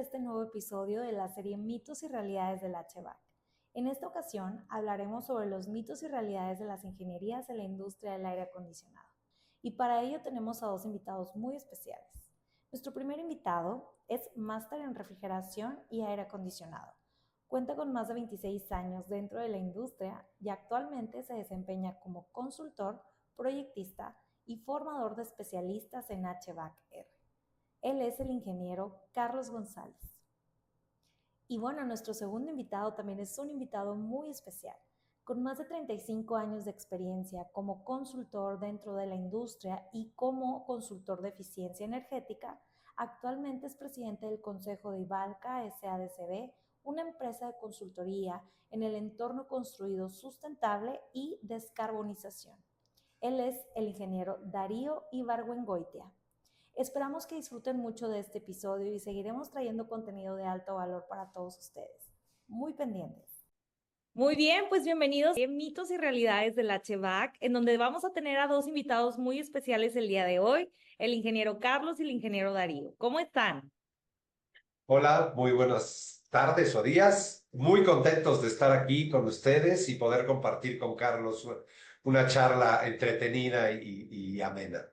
este nuevo episodio de la serie Mitos y Realidades del HVAC. En esta ocasión hablaremos sobre los mitos y realidades de las ingenierías en la industria del aire acondicionado. Y para ello tenemos a dos invitados muy especiales. Nuestro primer invitado es máster en refrigeración y aire acondicionado. Cuenta con más de 26 años dentro de la industria y actualmente se desempeña como consultor, proyectista y formador de especialistas en HVAC-R. Él es el ingeniero Carlos González. Y bueno, nuestro segundo invitado también es un invitado muy especial, con más de 35 años de experiencia como consultor dentro de la industria y como consultor de eficiencia energética. Actualmente es presidente del Consejo de Ivalca SADCB, una empresa de consultoría en el entorno construido sustentable y descarbonización. Él es el ingeniero Darío Ibargüengoitia. Esperamos que disfruten mucho de este episodio y seguiremos trayendo contenido de alto valor para todos ustedes. Muy pendientes. Muy bien, pues bienvenidos a Mitos y Realidades del HVAC, en donde vamos a tener a dos invitados muy especiales el día de hoy, el ingeniero Carlos y el ingeniero Darío. ¿Cómo están? Hola, muy buenas tardes o días. Muy contentos de estar aquí con ustedes y poder compartir con Carlos una charla entretenida y amena.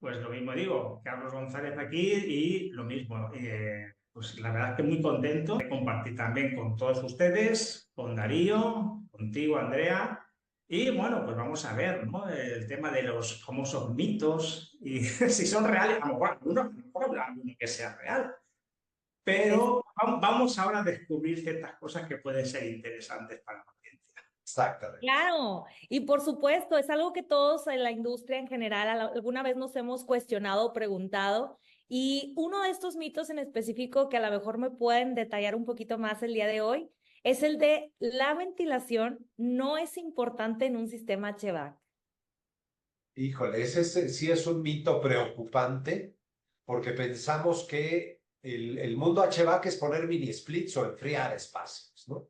Pues lo mismo digo, Carlos González aquí y lo mismo. Pues la verdad es que muy contento de compartir también con todos ustedes, con Darío, contigo, Andrea. Y bueno, pues vamos a ver, ¿no? El tema de los famosos mitos y si son reales, a lo mejor habrá alguno que sea real. Pero vamos ahora a descubrir ciertas cosas que pueden ser interesantes para la audiencia. Exactamente. Claro, y por supuesto, es algo que todos en la industria en general alguna vez nos hemos cuestionado o preguntado. Y uno de estos mitos en específico que a lo mejor me pueden detallar un poquito más el día de hoy es el de la ventilación no es importante en un sistema HVAC. Híjole, sí es un mito preocupante porque pensamos que el mundo HVAC es poner mini splits o enfriar espacios, ¿no?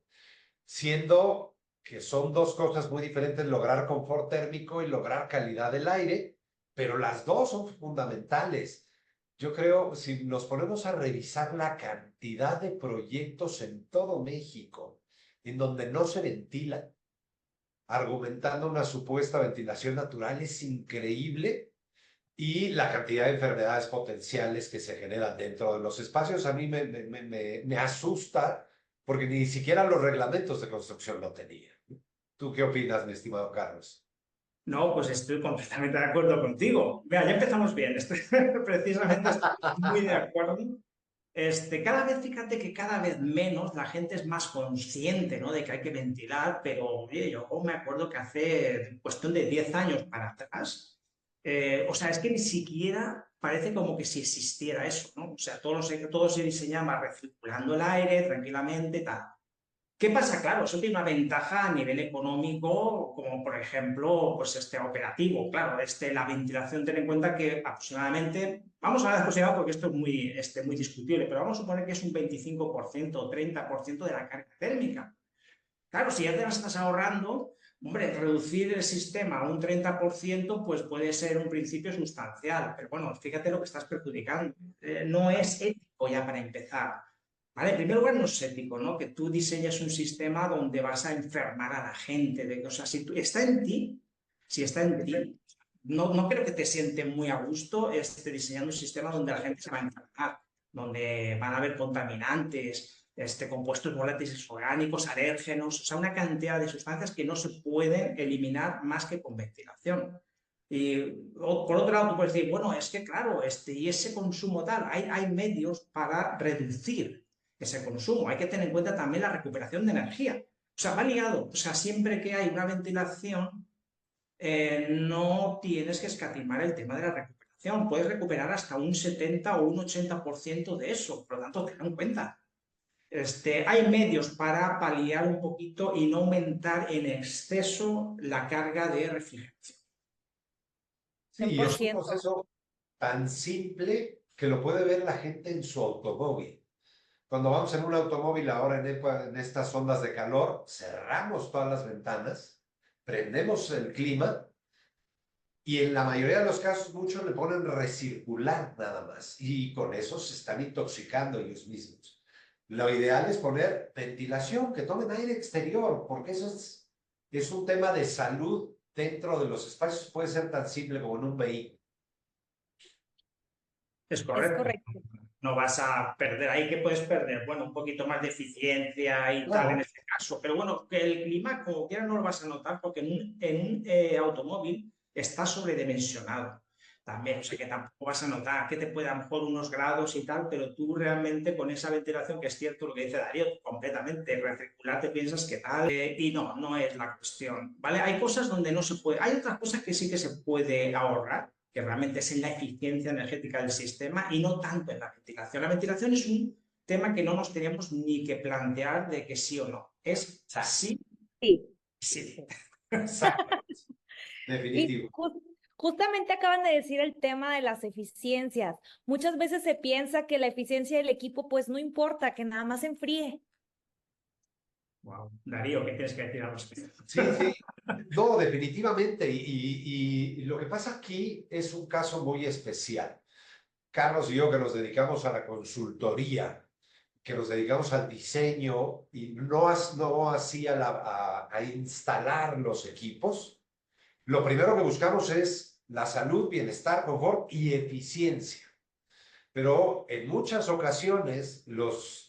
Siendo que son dos cosas muy diferentes, lograr confort térmico y lograr calidad del aire, pero las dos son fundamentales. Yo creo, si nos ponemos a revisar la cantidad de proyectos en todo México en donde no se ventila, argumentando una supuesta ventilación natural, es increíble. Y la cantidad de enfermedades potenciales que se generan dentro de los espacios a mí me asusta porque ni siquiera los reglamentos de construcción lo tenían. ¿Tú qué opinas, mi estimado Carlos? No, pues estoy completamente de acuerdo contigo. Mira, ya empezamos bien. Precisamente estoy muy de acuerdo. Cada vez, fíjate que cada vez menos la gente es más consciente, ¿no? De que hay que ventilar, pero oye, yo me acuerdo que hace cuestión de 10 años para atrás, o sea, es que ni siquiera parece como que si existiera eso, ¿no? O sea, todo se diseñaba recirculando el aire tranquilamente, tal. ¿Qué pasa? Claro, eso tiene una ventaja a nivel económico, como por ejemplo, pues operativo. Claro, la ventilación, ten en cuenta que aproximadamente, vamos a ver después porque esto es muy discutible, pero vamos a suponer que es un 25% o 30% de la carga térmica. Claro, si ya te la estás ahorrando, hombre, reducir el sistema a un 30%, pues puede ser un principio sustancial, pero bueno, fíjate lo que estás perjudicando. No es ético ya para empezar. ¿Vale? En primer lugar, no es ético, ¿no? Que tú diseñes un sistema donde vas a enfermar a la gente. O sea, está en ti, si está en ti, no creo que te siente muy a gusto diseñando un sistema donde la gente se va a enfermar, donde van a haber contaminantes, compuestos volátiles orgánicos, alérgenos, o sea, una cantidad de sustancias que no se pueden eliminar más que con ventilación. Y por otro lado, tú puedes decir, bueno, es que claro, y ese consumo tal, hay medios para reducir ese consumo. Hay que tener en cuenta también la recuperación de energía. O sea, va ligado. O sea, siempre que hay una ventilación, no tienes que escatimar el tema de la recuperación. Puedes recuperar hasta un 70 o un 80% de eso. Por lo tanto, tenlo en cuenta. Hay medios para paliar un poquito y no aumentar en exceso la carga de refrigeración. Sí, es un proceso tan simple que lo puede ver la gente en su automóvil. Cuando vamos en un automóvil ahora en estas ondas de calor, cerramos todas las ventanas, prendemos el clima Y en la mayoría de los casos, muchos le ponen recircular nada más. Y con eso se están intoxicando ellos mismos. Lo ideal es poner ventilación, que tomen aire exterior, porque eso es un tema de salud dentro de los espacios. Puede ser tan simple como en un vehículo. Es Es correcto. correcto. No vas a perder ahí, que puedes perder, bueno, un poquito más de eficiencia y tal en Claro. este caso, pero bueno, que el clima como quiera no lo vas a notar porque en un automóvil está sobredimensionado también, o sea que tampoco vas a notar que te puede a lo mejor unos grados y tal, pero tú realmente con esa ventilación, que es cierto lo que dice Darío, completamente recircular, te piensas que tal, y no, no es la cuestión, ¿vale? Hay cosas donde no se puede, hay otras cosas que sí que se puede ahorrar, que realmente es en la eficiencia energética del sistema y no tanto en la ventilación. La ventilación es un tema que no nos teníamos ni que plantear de que sí o no. Es sí, Sí. sí. Exacto. Y Definitivo. justamente acaban de decir el tema de las eficiencias. Muchas veces se piensa que la eficiencia del equipo pues no importa, que nada más enfríe. Wow. Darío, ¿qué tienes que decir al respecto? Sí, sí. No, definitivamente. Y lo que pasa aquí es un caso muy especial. Carlos y yo que nos dedicamos a la consultoría, que nos dedicamos al diseño y no así a instalar los equipos, lo primero que buscamos es la salud, bienestar, confort y eficiencia. Pero en muchas ocasiones los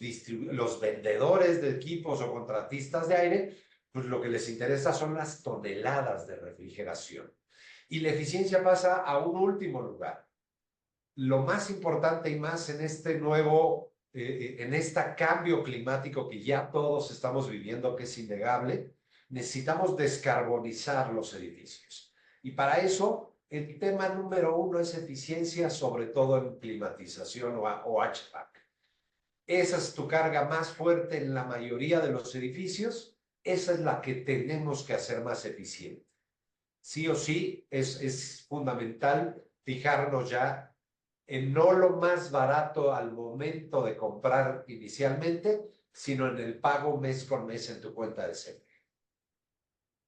vendedores de equipos o contratistas de aire, pues lo que les interesa son las toneladas de refrigeración. Y la eficiencia pasa a un último lugar. Lo más importante y más en este en este cambio climático que ya todos estamos viviendo, que es innegable, necesitamos descarbonizar los edificios. Y para eso, el tema número uno es eficiencia, sobre todo en climatización o HVAC. Esa es tu carga más fuerte en la mayoría de los edificios. Esa es la que tenemos que hacer más eficiente. Sí o sí, es fundamental fijarnos ya en no lo más barato al momento de comprar inicialmente, sino en el pago mes con mes en tu cuenta de SEP.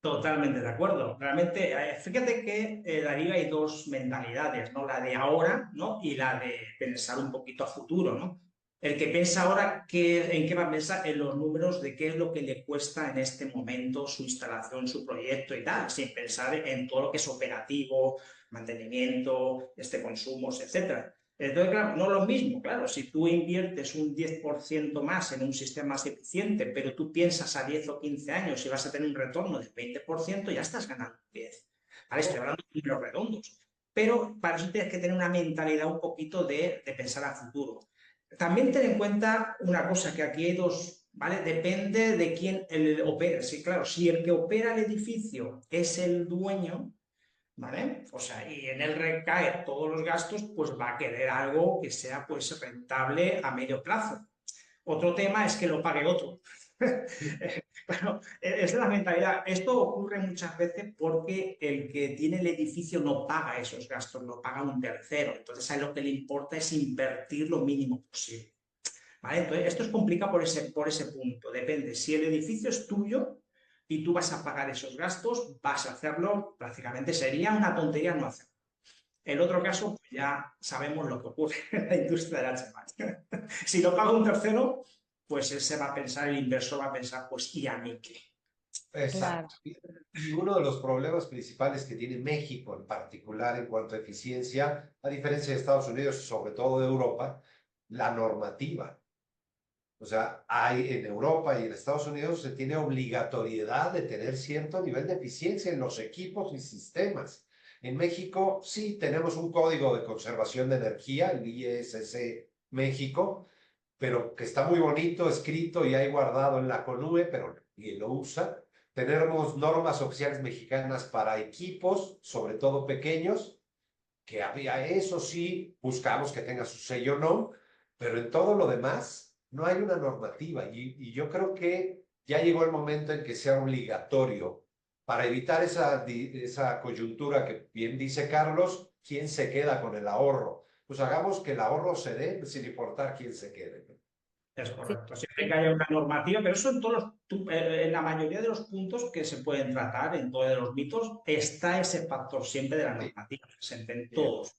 Totalmente de acuerdo. Realmente, fíjate que Darío hay dos mentalidades, ¿no? La de ahora, ¿no? Y la de pensar un poquito a futuro, ¿no? El que piensa ahora en qué va a pensar en los números de qué es lo que le cuesta en este momento su instalación, su proyecto y tal, sin pensar en todo lo que es operativo, mantenimiento, consumos, etcétera. Entonces, claro, no es lo mismo, claro, si tú inviertes un 10% más en un sistema más eficiente, pero tú piensas a 10 o 15 años y vas a tener un retorno del 20%, ya estás ganando 10. ¿Vale? Estoy hablando de números redondos. Pero para eso tienes que tener una mentalidad un poquito de pensar a futuro. También ten en cuenta una cosa, que aquí hay dos, ¿vale? Depende de quién el opera. Sí, claro, si el que opera el edificio es el dueño, ¿vale? O sea, y en él recae todos los gastos, pues va a querer algo que sea pues rentable a medio plazo. Otro tema es que lo pague otro. Claro, es la mentalidad. Esto ocurre muchas veces porque el que tiene el edificio no paga esos gastos, lo paga un tercero. Entonces a él lo que le importa es invertir lo mínimo posible. ¿Vale? Entonces, esto es complicado por ese punto. Depende. Si el edificio es tuyo y tú vas a pagar esos gastos, vas a hacerlo, prácticamente sería una tontería no hacerlo. El otro caso, pues ya sabemos lo que ocurre en la industria del HVAC. Si lo paga un tercero, pues él se va a pensar, el inversor va a pensar, pues ¿y a mí qué? Claro. Exacto. Y uno de los problemas principales que tiene México en particular en cuanto a eficiencia, a diferencia de Estados Unidos y sobre todo de Europa, la normativa. O sea, hay en Europa y en Estados Unidos se tiene obligatoriedad de tener cierto nivel de eficiencia en los equipos y sistemas. En México sí tenemos un código de conservación de energía, el IESC México, pero que está muy bonito, escrito y ahí guardado en la Conue, pero nadie lo usa. Tenemos normas oficiales mexicanas para equipos, sobre todo pequeños, que había eso sí, buscamos que tenga su sello no, pero en todo lo demás no hay una normativa y yo creo que ya llegó el momento en que sea obligatorio para evitar esa coyuntura que bien dice Carlos, ¿quién se queda con el ahorro? Pues hagamos que el ahorro se dé sin importar quién se quede. Es Sí. correcto. Siempre que haya una normativa, pero eso en en la mayoría de los puntos que se pueden tratar, en todos los mitos, está ese factor siempre de la Sí, normativa, presente en bien. todos.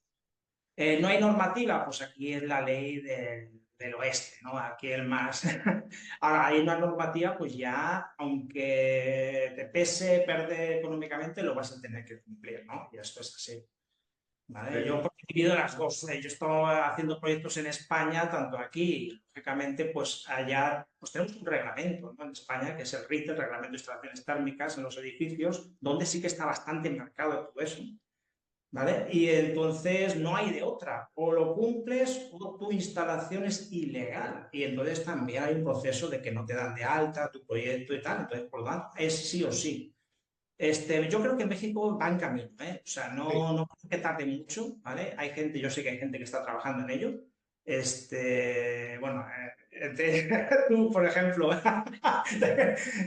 No hay normativa, pues aquí es la ley del oeste, ¿no? Aquí el más. Ahora, hay una normativa, pues ya, aunque te pese perder económicamente, lo vas a tener que cumplir, ¿no? Y esto es así. ¿Vale? Yo Sí. he vivido las dos. Yo he estado haciendo proyectos en España, tanto aquí, y, lógicamente, pues allá pues tenemos un reglamento, ¿no? En España, que es el RIT, el Reglamento de Instalaciones Térmicas en los edificios, donde sí que está bastante marcado todo eso. ¿Vale? Y entonces no hay de otra. O lo cumples o tu instalación es ilegal. Y entonces también hay un proceso de que no te dan de alta tu proyecto y tal. Entonces, por lo tanto, es sí o sí. Yo creo que México va en camino, ¿eh? O sea, Sí. no creo que tarde mucho, ¿vale? Hay gente, yo sé que hay gente que está trabajando en ello. Bueno, tú, por ejemplo,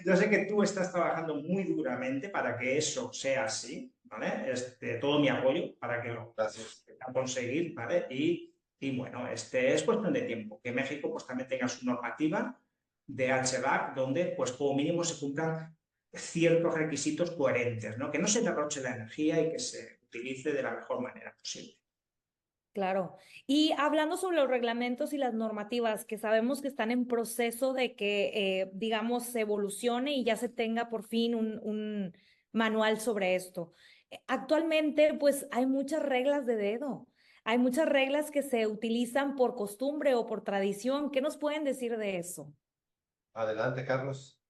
yo sé que tú estás trabajando muy duramente para que eso sea así, ¿vale? Todo mi apoyo para que lo Gracias. a conseguir, ¿vale? Y bueno, es cuestión de tiempo, que México pues también tenga su normativa de HVAC donde pues como mínimo se cumplan ciertos requisitos coherentes, ¿no? Que no se derroche la energía y que se utilice de la mejor manera posible. Claro. Y hablando sobre los reglamentos y las normativas, que sabemos que están en proceso de que, digamos, se evolucione y ya se tenga por fin un manual sobre esto. Actualmente, pues hay muchas reglas de dedo. Hay muchas reglas que se utilizan por costumbre o por tradición. ¿Qué nos pueden decir de eso? Adelante, Carlos.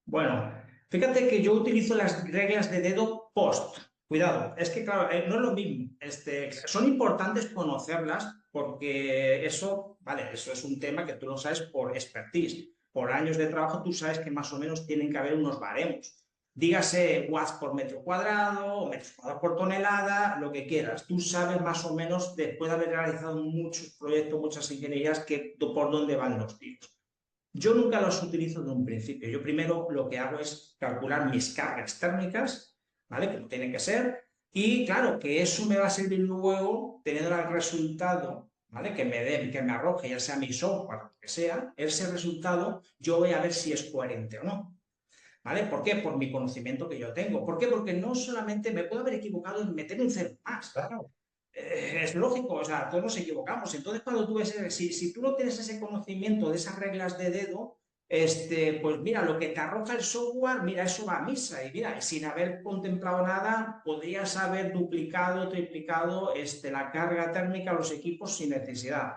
Bueno, fíjate que yo utilizo las reglas de dedo post. Cuidado, es que claro, no es lo mismo. Son importantes conocerlas porque eso, vale, eso es un tema que tú lo sabes por expertise. Por años de trabajo tú sabes que más o menos tienen que haber unos baremos. Dígase watts por metro cuadrado o metros cuadrados por tonelada, lo que quieras. Tú sabes más o menos, después de haber realizado muchos proyectos, muchas ingenierías, por dónde van los tiros. Yo nunca los utilizo de un principio. Yo primero lo que hago es calcular mis cargas térmicas, ¿vale? Que no tiene que ser. Y claro, que eso me va a servir luego, teniendo el resultado, ¿vale? Que me dé, que me arroje, ya sea mi software, lo que sea, ese resultado, yo voy a ver si es coherente o no. ¿Vale? ¿Por qué? Por mi conocimiento que yo tengo. ¿Por qué? Porque no solamente me puedo haber equivocado en meter un cero más. Claro. Es lógico, o sea, todos nos equivocamos. Entonces, cuando tú ves, si tú no tienes ese conocimiento de esas reglas de dedo, pues mira, lo que te arroja el software, mira, eso va a misa. Y mira, sin haber contemplado nada, podrías haber duplicado, triplicado la carga térmica a los equipos sin necesidad.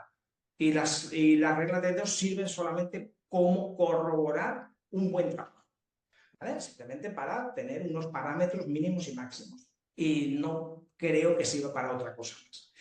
Y las reglas de dedo sirven solamente como corroborar un buen trabajo. ¿Vale? Simplemente para tener unos parámetros mínimos y máximos. Y no creo que sirva para otra cosa más.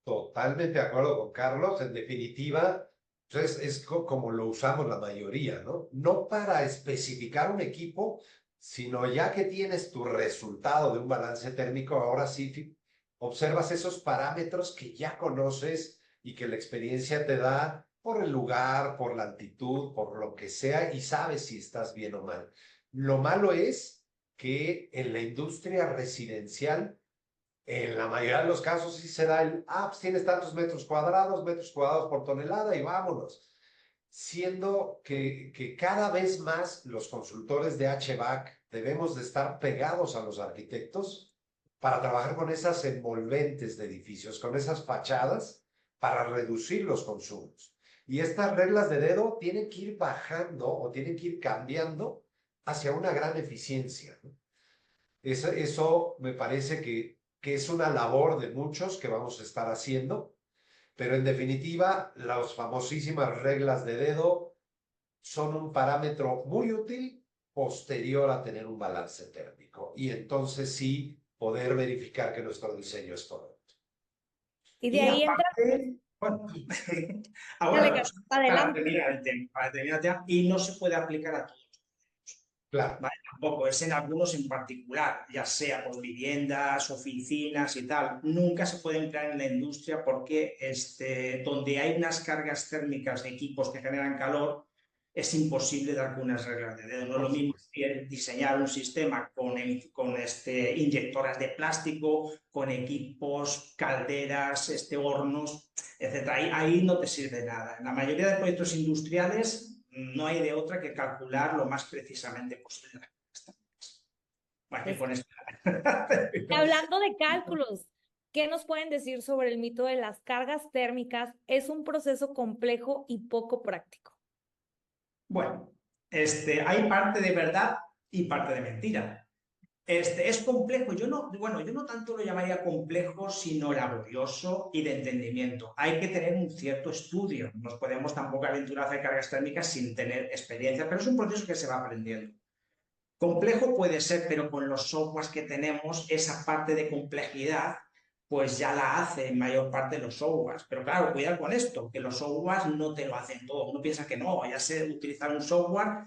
Totalmente de acuerdo con Carlos. En definitiva, pues como lo usamos la mayoría, ¿no? No para especificar un equipo, sino ya que tienes tu resultado de un balance térmico, ahora sí observas esos parámetros que ya conoces y que la experiencia te da por el lugar, por la altitud, por lo que sea, y sabes si estás bien o mal. Lo malo es que en la industria residencial, en la mayoría de los casos sí se da pues tienes tantos metros cuadrados por tonelada y vámonos. Siendo que cada vez más los consultores de HVAC debemos de estar pegados a los arquitectos para trabajar con esas envolventes de edificios, con esas fachadas, para reducir los consumos. Y estas reglas de dedo tienen que ir bajando o tienen que ir cambiando hacia una gran eficiencia, ¿no? Eso me parece que es una labor de muchos que vamos a estar haciendo, pero en definitiva, las famosísimas reglas de dedo son un parámetro muy útil posterior a tener un balance térmico y entonces sí poder verificar que nuestro diseño es correcto. Y de Y ahí entra, aparte, bueno, dale, ahora, Carlos, para adelante. terminar el tema, y no se puede aplicar a todos. Claro, ¿Vale? Tampoco, es en algunos en particular, ya sea por viviendas, oficinas y tal. Nunca se puede emplear en la industria porque donde hay unas cargas térmicas de equipos que generan calor, es imposible dar con unas reglas de dedo. No es por lo mismo supuesto. diseñar un sistema con inyectoras de plástico, con equipos, calderas, hornos. etcétera. Ahí no te sirve nada. En la mayoría de proyectos industriales no hay de otra que calcular lo más precisamente posible. Más que Es con esto. Hablando de cálculos, ¿qué nos pueden decir sobre el mito de las cargas térmicas? Es un proceso complejo y poco práctico. Bueno, hay parte de verdad y parte de mentira. Es complejo, yo no tanto lo llamaría complejo, sino laborioso y de entendimiento. Hay que tener un cierto estudio, no nos podemos tampoco aventurar a hacer cargas térmicas sin tener experiencia, pero es un proceso que se va aprendiendo. Complejo puede ser, pero con los softwares que tenemos, esa parte de complejidad, pues ya la hace en mayor parte los softwares. Pero claro, cuidado con esto, que los softwares no te lo hacen todo. Uno piensa que no, ya sé utilizar un software,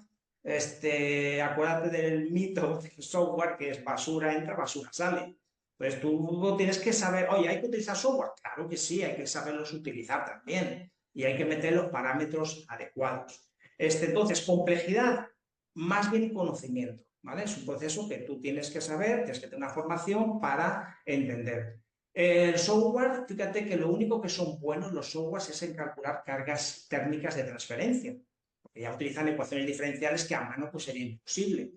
acuérdate del mito del software que es basura entra, basura sale. Pues tú tienes que saber, oye, ¿hay que utilizar software? Claro que sí, hay que saberlos utilizar también. Y hay que meter los parámetros adecuados. Entonces, complejidad, más bien conocimiento, ¿vale? Es un proceso que tú tienes que saber, tienes que tener una formación para entender. El software, fíjate que lo único que son buenos los softwares es en calcular cargas térmicas de transferencia, porque ya utilizan ecuaciones diferenciales que a mano pues sería imposible.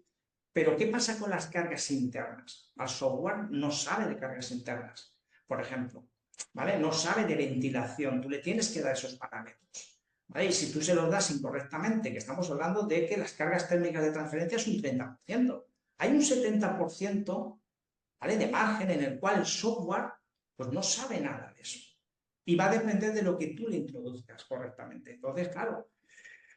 Pero ¿qué pasa con las cargas internas? El software no sabe de cargas internas, por ejemplo, ¿vale? No sabe de ventilación, tú le tienes que dar esos parámetros. ¿Vale? Y si tú se los das incorrectamente, que estamos hablando de que las cargas térmicas de transferencia es un 30%. Hay un 70%, ¿vale?, de margen en el cual el software pues no sabe nada de eso. Y va a depender de lo que tú le introduzcas correctamente. Entonces, claro,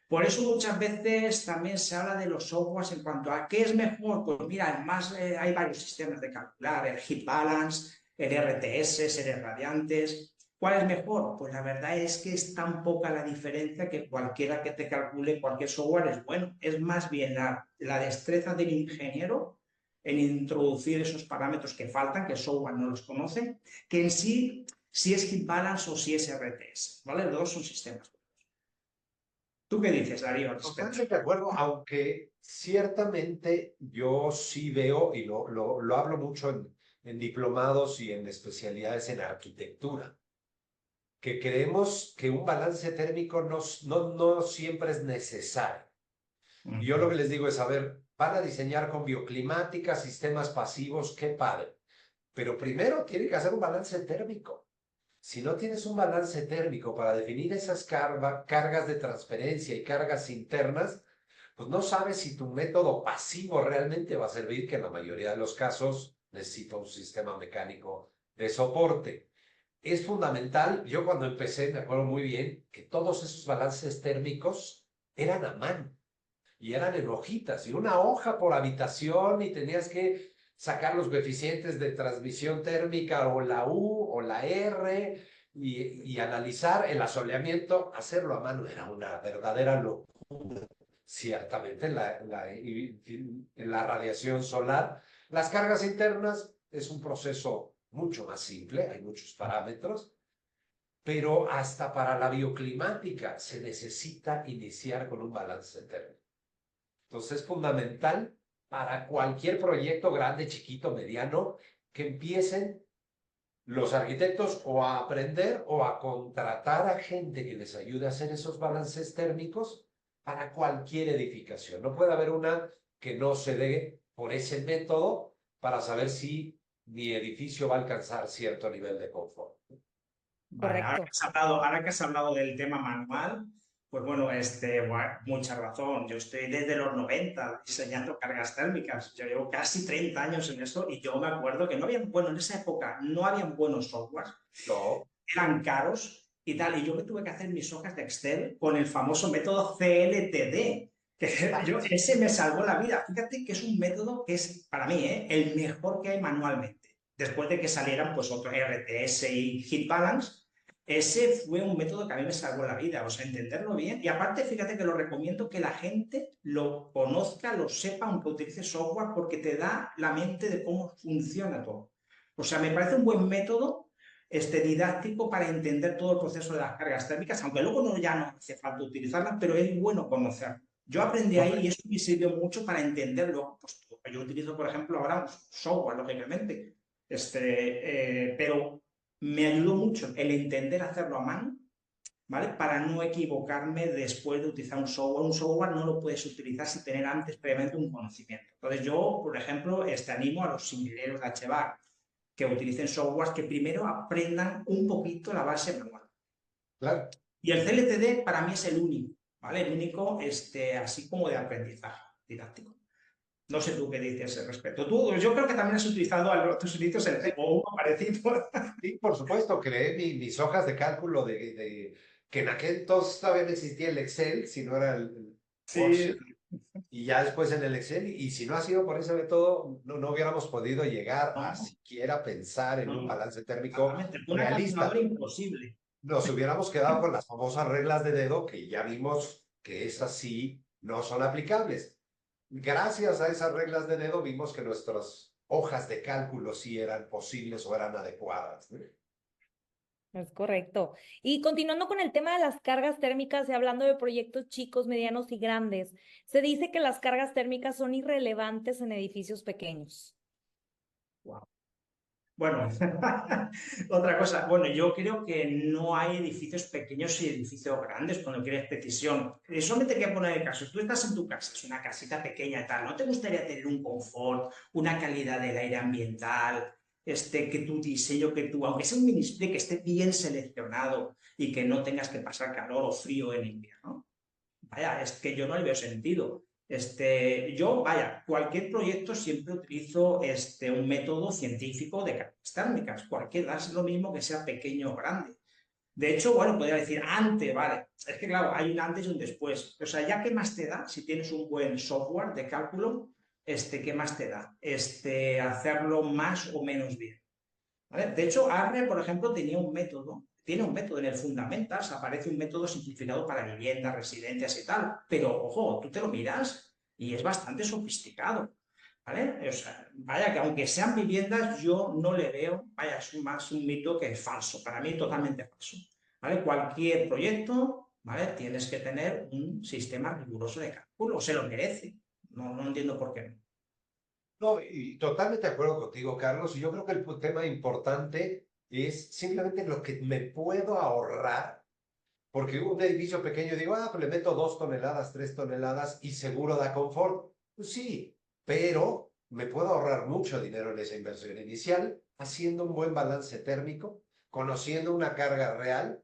por eso muchas veces también se habla de los softwares en cuanto a qué es mejor. Pues mira, además hay varios sistemas de calcular, el heat balance, el RTS, series radiantes. ¿Cuál es mejor? Pues la verdad es que es tan poca la diferencia que cualquiera que te calcule cualquier software es bueno. Es más bien la destreza del ingeniero en introducir esos parámetros que faltan, que el software no los conoce, que en sí, si es heat balance o si es RTS. ¿Vale? Los dos son sistemas. ¿Tú qué dices, Darío, al respecto? Totalmente de acuerdo, aunque ciertamente yo sí veo, y lo hablo mucho en diplomados y en especialidades en arquitectura, que creemos que un balance térmico no siempre es necesario. Y yo lo que les digo es, a ver, van a diseñar con bioclimática, sistemas pasivos, qué padre. Pero primero tiene que hacer un balance térmico. Si no tienes un balance térmico para definir esas cargas de transferencia y cargas internas, pues no sabes si tu método pasivo realmente va a servir, que en la mayoría de los casos necesita un sistema mecánico de soporte. Es fundamental, yo cuando empecé me acuerdo muy bien que todos esos balances térmicos eran a mano y eran en hojitas y una hoja por habitación y tenías que sacar los coeficientes de transmisión térmica o la U o la R y analizar el asoleamiento, hacerlo a mano era una verdadera locura. Ciertamente en la radiación solar, las cargas internas es un proceso mucho más simple, hay muchos parámetros, pero hasta para la bioclimática se necesita iniciar con un balance térmico. Entonces es fundamental para cualquier proyecto grande, chiquito, mediano, que empiecen los arquitectos o a aprender o a contratar a gente que les ayude a hacer esos balances térmicos para cualquier edificación. No puede haber una que no se dé por ese método para saber si mi edificio va a alcanzar cierto nivel de confort. Vale, Correcto. ahora que has hablado del tema manual, pues bueno, bueno, mucha razón. Yo estoy desde los 90 diseñando cargas térmicas. Yo llevo casi 30 años en esto y yo me acuerdo que no habían, bueno, en esa época no habían buenos softwares, No, eran caros y tal. Y yo me tuve que hacer mis hojas de Excel con el famoso método CLTD, que ese me salvó la vida. Fíjate que es un método que es, para mí, el mejor que hay manualmente. Después de que salieran pues otros RTS y Heat Balance, ese fue un método que a mí me salvó la vida, o sea, entenderlo bien. Y aparte, fíjate que lo recomiendo que la gente lo conozca, lo sepa, aunque utilice software, porque te da la mente de cómo funciona todo. O sea, me parece un buen método didáctico para entender todo el proceso de las cargas térmicas, aunque luego ya no hace falta utilizarlas, pero es bueno conocerlo. Yo aprendí ahí y eso me sirvió mucho para entenderlo. Pues, yo utilizo, por ejemplo, ahora un software, lógicamente, pero me ayudó mucho el entender hacerlo a mano, ¿vale? Para no equivocarme después de utilizar un software. Un software no lo puedes utilizar sin tener antes previamente un conocimiento. Entonces yo, por ejemplo, animo a los ingenieros de HVAC que utilicen softwares que primero aprendan un poquito la base manual. Claro. Y el CLTD para mí es el único, ¿vale? El único, así como de aprendizaje didáctico. No sé tú qué dices al respecto. Tú, yo creo que también has utilizado a tus inicios o uno parecido. Sí, por supuesto, creé mis hojas de cálculo que en aquel entonces todavía no existía el Excel, si no era el Sí, Worksheet, y ya después en el Excel, y si no ha sido por ese método, no hubiéramos podido llegar a no, siquiera pensar en no, un no, balance térmico claramente. Una calculadora realista. imposible. Nos hubiéramos quedado con las famosas reglas de dedo que ya vimos que esas sí no son aplicables. Gracias a esas reglas de dedo vimos que nuestras hojas de cálculo sí eran posibles o eran adecuadas, ¿no? Es correcto. Y continuando con el tema de las cargas térmicas y hablando de proyectos chicos, medianos y grandes, se dice que las cargas térmicas son irrelevantes en edificios pequeños. Wow. Bueno, otra cosa. Bueno, yo creo que no hay edificios pequeños y edificios grandes cuando quieres precisión. Solamente hay que poner el caso. Tú estás en tu casa, es una casita pequeña y tal. ¿No te gustaría tener un confort, una calidad del aire ambiental, que tu diseño, aunque sea un mini split, que esté bien seleccionado y que no tengas que pasar calor o frío en invierno? Vaya, es que yo no le veo sentido. Yo, vaya, cualquier proyecto siempre utilizo un método científico de cargas térmicas. Cualquiera es lo mismo que sea pequeño o grande. De hecho, bueno, podría decir antes, vale. Es que claro, hay un antes y un después. O sea, ¿ya qué más te da si tienes un buen software de cálculo? ¿Qué más te da? Hacerlo más o menos bien. ¿Vale? De hecho, Arne, por ejemplo, tiene un método en el Fundamentals, aparece un método simplificado para viviendas, residencias y tal, pero ojo, tú te lo miras y es bastante sofisticado, ¿vale? O sea, vaya que aunque sean viviendas, yo no le veo, vaya, es más un mito que es falso, para mí totalmente falso, ¿vale? Cualquier proyecto, ¿vale? Tienes que tener un sistema riguroso de cálculo, se lo merece, no entiendo por qué no. No, y totalmente de acuerdo contigo, Carlos. Y yo creo que el tema importante es simplemente lo que me puedo ahorrar, porque un edificio pequeño digo, pues le meto 2 toneladas, 3 toneladas y seguro da confort. Pues sí, pero me puedo ahorrar mucho dinero en esa inversión inicial haciendo un buen balance térmico, conociendo una carga real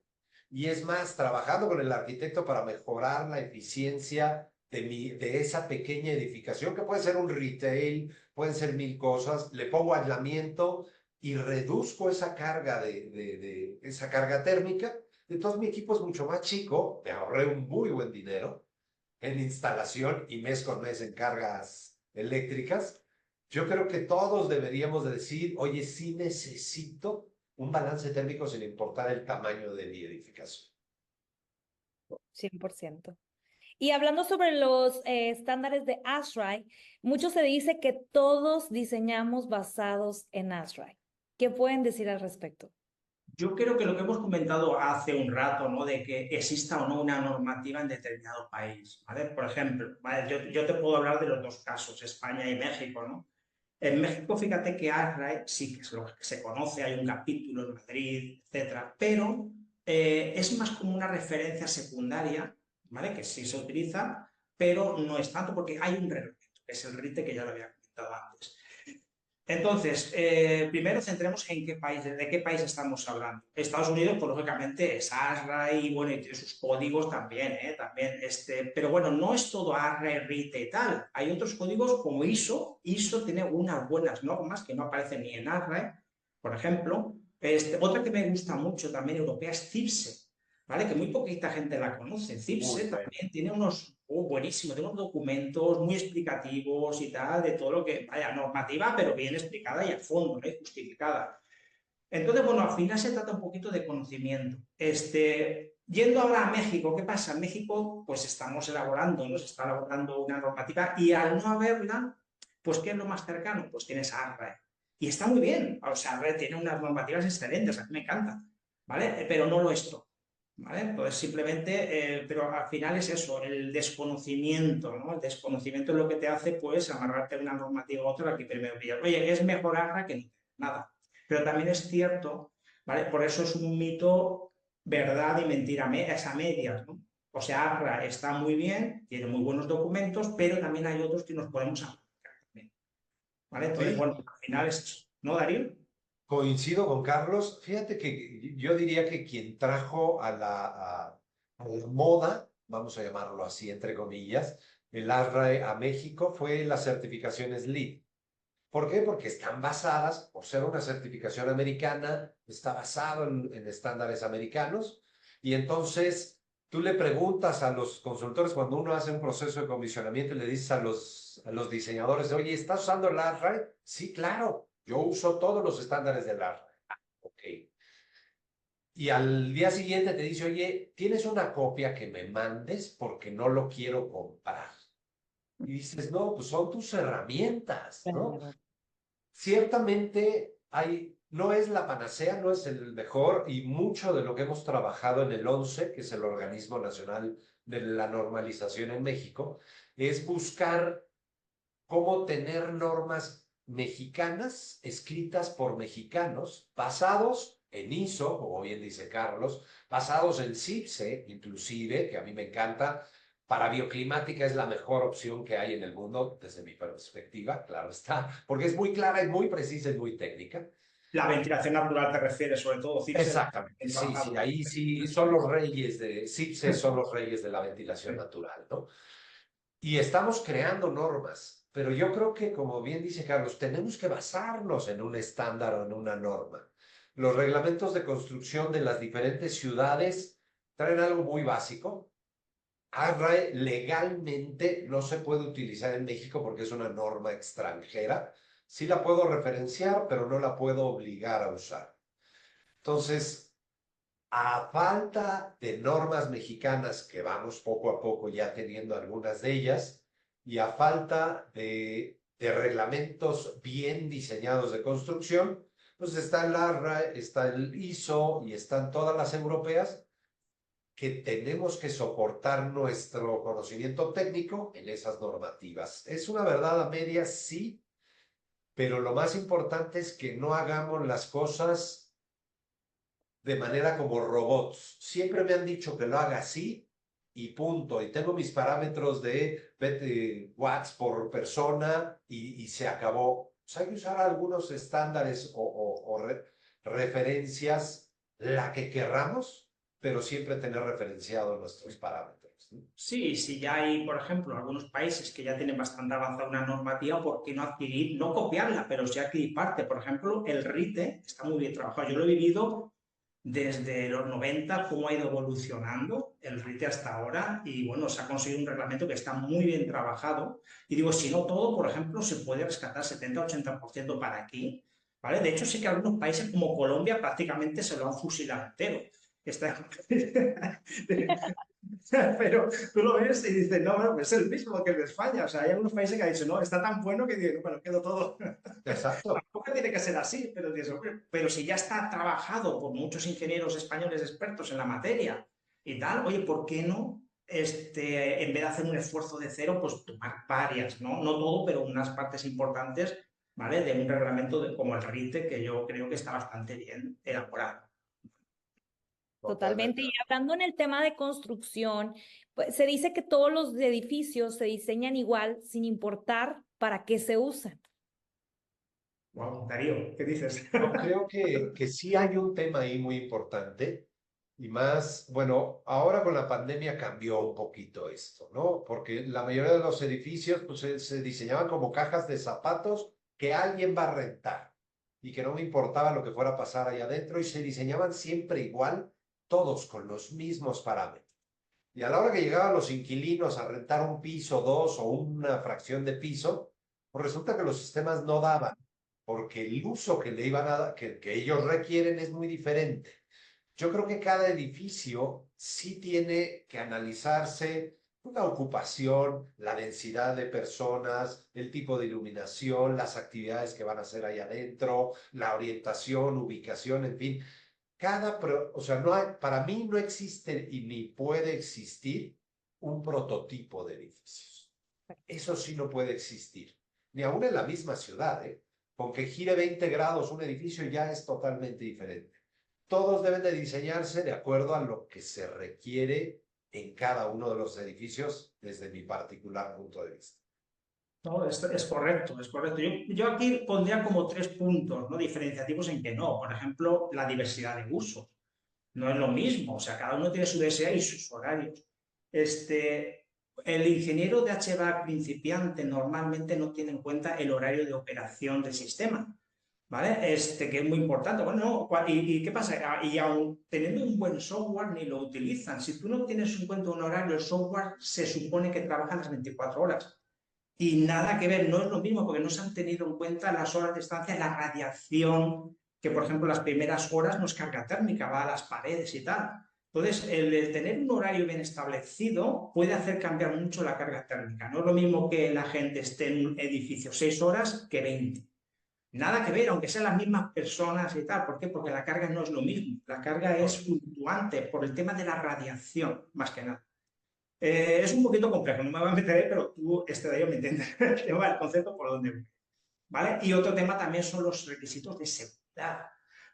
y es más, trabajando con el arquitecto para mejorar la eficiencia de esa pequeña edificación, que puede ser un retail, pueden ser mil cosas, le pongo aislamiento y reduzco esa carga esa carga térmica. Entonces mi equipo es mucho más chico, me ahorré un muy buen dinero en instalación y mes con mes en cargas eléctricas. Yo creo que todos deberíamos de decir, oye, sí necesito un balance térmico sin importar el tamaño de mi edificación. 100%. Y hablando sobre los estándares de ASHRAE, mucho se dice que todos diseñamos basados en ASHRAE. ¿Qué pueden decir al respecto? Yo creo que lo que hemos comentado hace un rato, ¿no? De que exista o no una normativa en determinado país, ¿vale? Por ejemplo, ¿vale? Yo te puedo hablar de los dos casos, España y México, ¿no? En México, fíjate que ASRAE sí que es lo que se conoce, hay un capítulo en Madrid, etcétera, pero es más como una referencia secundaria, ¿vale? Que sí se utiliza, pero no es tanto porque hay un reglamento, que es el RITE que ya lo había comentado antes. Entonces, primero centremos en de qué país estamos hablando. Estados Unidos, pues lógicamente es ASRA y bueno, y tiene sus códigos también, también pero bueno, no es todo ASRA, RITE y tal. Hay otros códigos como ISO. ISO tiene unas buenas normas que no aparecen ni en ASRA, por ejemplo. Otra que me gusta mucho también europea es CIPSE, ¿vale? Que muy poquita gente la conoce. Muy CIPSE bueno. también tiene unos, buenísimos, tiene unos documentos muy explicativos y tal, de todo lo que, vaya, normativa, pero bien explicada y a fondo, ¿no? Y justificada. Entonces, bueno, al final se trata un poquito de conocimiento. Yendo ahora a México, ¿qué pasa? En México, pues estamos elaborando, nos está elaborando una normativa y al no haberla, pues ¿qué es lo más cercano? Pues tienes ARRE. Y está muy bien, o sea, ARRE tiene unas normativas excelentes, a mí me encanta, ¿vale? Pero no lo es todo. ¿Vale? Entonces, simplemente, pero al final es eso, el desconocimiento, ¿no? El desconocimiento es lo que te hace, pues, amarrarte de una normativa a otra, que primero pillas. Oye, es mejor ARRA que no nada. Pero también es cierto, ¿vale? Por eso es un mito, verdad y mentira, es a medias, ¿no? O sea, ARRA está muy bien, tiene muy buenos documentos, pero también hay otros que nos podemos aplicar también, ¿vale? Entonces, Sí, bueno, al final es eso, ¿no, Darío? coincido con Carlos. Fíjate que yo diría que quien trajo a la moda, vamos a llamarlo así, entre comillas, el ARRA a México fue las certificaciones LEED. ¿Por qué? Porque están basadas, por ser una certificación americana, está basado en estándares americanos. Y entonces tú le preguntas a los consultores cuando uno hace un proceso de comisionamiento y le dices a los diseñadores, oye, ¿estás usando el ARRAE? Sí, claro, yo uso todos los estándares del ARRAE. Ok. Y al día siguiente te dice, oye, ¿tienes una copia que me mandes porque no lo quiero comprar? Y dices, no, pues son tus herramientas, ¿no? Claro. Ciertamente hay, no es la panacea, no es el mejor y mucho de lo que hemos trabajado en el 11, que es el Organismo Nacional de la Normalización en México, es buscar cómo tener normas mexicanas escritas por mexicanos, basados en ISO, como bien dice Carlos, basados en CIPSE, inclusive, que a mí me encanta. Para bioclimática es la mejor opción que hay en el mundo, desde mi perspectiva, claro está, porque es muy clara, es muy precisa, es muy técnica. La ventilación natural te refieres, sobre todo, CIPSE, Exactamente, sí, sí, ahí sí son los reyes de, CIPSE son los reyes de la ventilación natural, ¿no? Y estamos creando normas, pero yo creo que, como bien dice Carlos, tenemos que basarnos en un estándar o en una norma. Los reglamentos de construcción de las diferentes ciudades traen algo muy básico. ARRAE legalmente no se puede utilizar en México porque es una norma extranjera. Sí la puedo referenciar, pero no la puedo obligar a usar. Entonces, a falta de normas mexicanas, que vamos poco a poco ya teniendo algunas de ellas, y a falta de reglamentos bien diseñados de construcción, pues está el ARRA, está el ISO y están todas las europeas que tenemos que soportar nuestro conocimiento técnico en esas normativas. ¿Es una verdad a medias? Sí, pero lo más importante es que no hagamos las cosas de manera como robots. Siempre me han dicho que lo haga así y punto. Y tengo mis parámetros de 20 watts por persona y se acabó. Pues hay que usar algunos estándares o referencias, la que querramos, pero siempre tener referenciado nuestros parámetros, ¿no? Sí, sí, ya hay, por ejemplo, algunos países que ya tienen bastante avanzada una normativa, ¿por qué no adquirir, no copiarla, pero sí adquirir parte? Por ejemplo, el RITE está muy bien trabajado. Yo lo he vivido desde los 90, cómo ha ido evolucionando el RITE hasta ahora y bueno, se ha conseguido un reglamento que está muy bien trabajado. Y digo, si no todo, por ejemplo, se puede rescatar 70-80% para aquí, ¿vale? De hecho, sí que algunos países como Colombia prácticamente se lo han fusilado entero. Está... Pero tú lo ves y dices, no, bueno, pues es el mismo que el de España. O sea, hay algunos países que han dicho, no, está tan bueno que digo, bueno, quedo todo. Exacto. Tampoco tiene que ser así, pero dices, hombre, pero si ya está trabajado por muchos ingenieros españoles expertos en la materia y tal, oye, ¿por qué no? En vez de hacer un esfuerzo de cero, pues tomar varias, ¿no? No todo, pero unas partes importantes, ¿vale? De un reglamento como el RITE, que yo creo que está bastante bien elaborado. Totalmente. Totalmente. Y hablando en el tema de construcción, pues se dice que todos los edificios se diseñan igual sin importar para qué se usan. Wow, Darío, ¿qué dices? Yo creo que sí hay un tema ahí muy importante y más, bueno, ahora con la pandemia cambió un poquito esto, ¿no? Porque la mayoría de los edificios pues, se diseñaban como cajas de zapatos que alguien va a rentar y que no me importaba lo que fuera a pasar ahí adentro y se diseñaban siempre igual, todos con los mismos parámetros. Y a la hora que llegaban los inquilinos a rentar un piso, dos o una fracción de piso, pues resulta que los sistemas no daban, porque el uso que le iban a dar, que ellos requieren es muy diferente. Yo creo que cada edificio sí tiene que analizarse la ocupación, la densidad de personas, el tipo de iluminación, las actividades que van a hacer ahí adentro, la orientación, ubicación, en fin, o sea, no hay, para mí no existe y ni puede existir un prototipo de edificios. Eso sí no puede existir, ni aún en la misma ciudad, ¿eh? Con que gire 20 grados un edificio ya es totalmente diferente. todos deben de diseñarse de acuerdo a lo que se requiere en cada uno de los edificios desde mi particular punto de vista. No, es correcto, es correcto. Yo aquí pondría como 3 puntos, ¿no? Diferenciativos en que no. Por ejemplo, la diversidad de usos. No es lo mismo, o sea, cada uno tiene su DSA y sus horarios. El ingeniero de HVAC principiante normalmente no tiene en cuenta el horario de operación del sistema, ¿vale? Que es muy importante. Bueno, ¿y qué pasa? Y aun teniendo un buen software, ni lo utilizan. Si tú no tienes en cuenta un horario, el software se supone que trabaja las 24 horas. Y nada que ver, no es lo mismo porque no se han tenido en cuenta las horas de estancia, la radiación, que por ejemplo las primeras horas no es carga térmica, va a las paredes y tal. Entonces, el tener un horario bien establecido puede hacer cambiar mucho la carga térmica. No es lo mismo que la gente esté en un edificio 6 horas que 20. Nada que ver, aunque sean las mismas personas y tal. ¿Por qué? Porque la carga no es lo mismo. La carga es fluctuante por el tema de la radiación, más que nada. Es un poquito complejo, no me voy a meter ahí, pero tú, de ello me entiendes el concepto por donde voy, ¿vale? Y otro tema también son los requisitos de seguridad.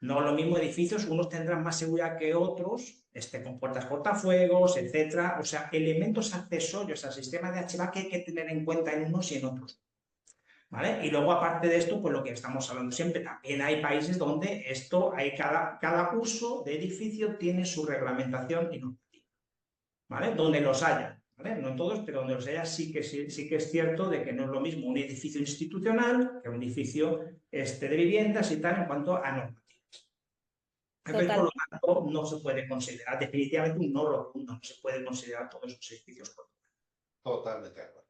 No lo mismo edificios, unos tendrán más seguridad que otros, con puertas cortafuegos, etcétera. O sea, elementos accesorios al sistema de HVAC que hay que tener en cuenta en unos y en otros, ¿vale? Y luego, aparte de esto, pues lo que estamos hablando siempre, también hay países donde cada uso de edificio tiene su reglamentación y normativa, ¿vale? Donde los haya, ¿vale? No en todos, pero donde los haya sí que es cierto de que no es lo mismo un edificio institucional que un edificio de viviendas y tal en cuanto a normativas. Entonces, por lo tanto, no se puede considerar definitivamente un no rotundo, no se puede considerar todos esos edificios. Totalmente de acuerdo.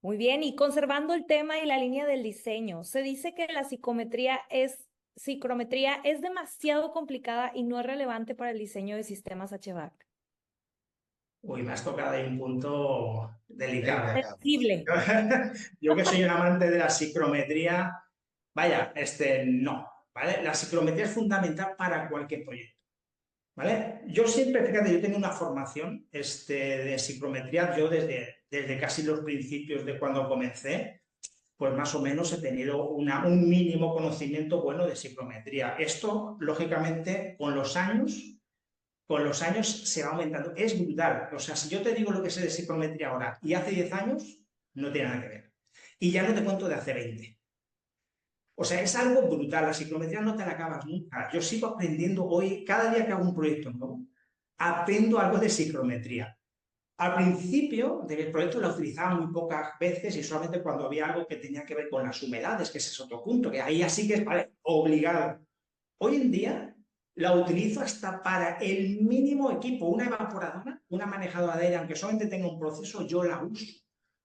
Muy bien, y conservando el tema y la línea del diseño, se dice que la psicometría es demasiado complicada y no es relevante para el diseño de sistemas HVAC. Uy, me has tocado ahí un punto delicado. Sensible. Yo que soy un amante de la psicometría, vaya, no, ¿vale? La psicometría es fundamental para cualquier proyecto, ¿vale? Yo siempre, fíjate, yo tengo una formación de psicometría, yo desde casi los principios de cuando comencé, pues más o menos he tenido un mínimo conocimiento bueno de psicometría. Esto, lógicamente, con los años se va aumentando. Es brutal. O sea, si yo te digo lo que sé de psicometría ahora y hace 10 años, no tiene nada que ver. Y ya no te cuento de hace 20. O sea, es algo brutal. La psicometría no te la acabas nunca. Yo sigo aprendiendo hoy, cada día que hago un proyecto nuevo, aprendo algo de psicometría. Al principio de mi proyecto la utilizaba muy pocas veces y solamente cuando había algo que tenía que ver con las humedades, que ese es otro punto, que ahí así que es obligado. Hoy en día la utilizo hasta para el mínimo equipo. Una evaporadora, una manejadora de aire, aunque solamente tenga un proceso, yo la uso.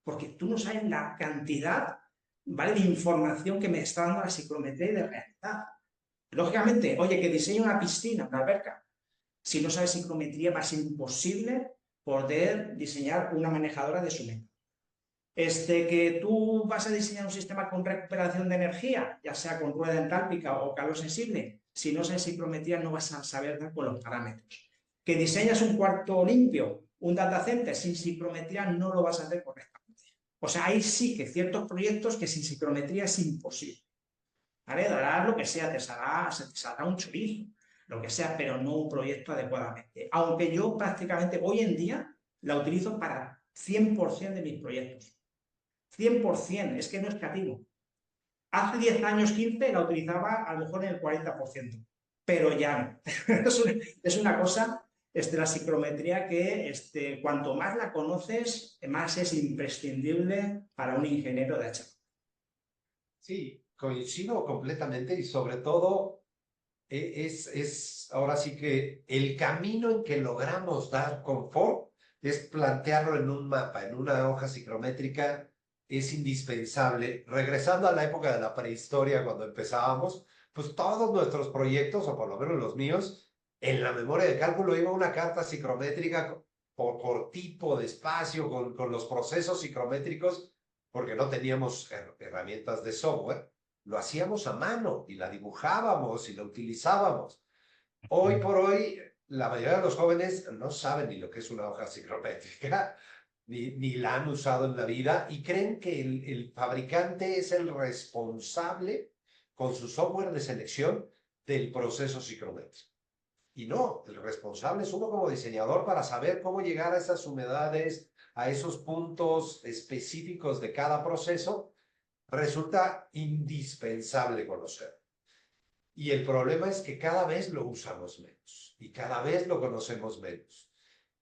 Porque tú no sabes la cantidad, ¿vale?, de información que me está dando la psicometría y de realidad. Lógicamente, oye, que diseño una piscina, una alberca. Si no sabes psicometría, va a ser imposible poder diseñar una manejadora de su método. Que tú vas a diseñar un sistema con recuperación de energía, ya sea con rueda entálpica o calor sensible, si no sabes psicometría no vas a saber dar con los parámetros. Que diseñas un cuarto limpio, un data center sin psicometría no lo vas a hacer correctamente. O sea, hay sí que ciertos proyectos que sin psicometría es imposible. ¿Vale? Darás lo que sea, se te saldrá un chorizo, lo que sea, pero no un proyecto adecuadamente. Aunque yo prácticamente hoy en día la utilizo para 100% de mis proyectos. 100%, es que no es creativo. Hace 10 años, 15, la utilizaba a lo mejor en el 40%, pero ya no. Es una cosa, la psicometría que cuanto más la conoces, más es imprescindible para un ingeniero de HVAC. Sí, coincido completamente y sobre todo ahora sí que el camino en que logramos dar confort es plantearlo en un mapa, en una hoja psicométrica, es indispensable. Regresando a la época de la prehistoria, cuando empezábamos, pues todos nuestros proyectos, o por lo menos los míos, en la memoria de cálculo iba una carta psicométrica por tipo de espacio, con los procesos psicométricos, porque no teníamos herramientas de software. Lo hacíamos a mano y la dibujábamos y la utilizábamos. Hoy por hoy, la mayoría de los jóvenes no saben ni lo que es una hoja psicométrica, ni la han usado en la vida y creen que el fabricante es el responsable con su software de selección del proceso psicométrico. Y no, el responsable es uno como diseñador para saber cómo llegar a esas humedades, a esos puntos específicos de cada proceso. Resulta indispensable conocer. Y el problema es que cada vez lo usamos menos y cada vez lo conocemos menos.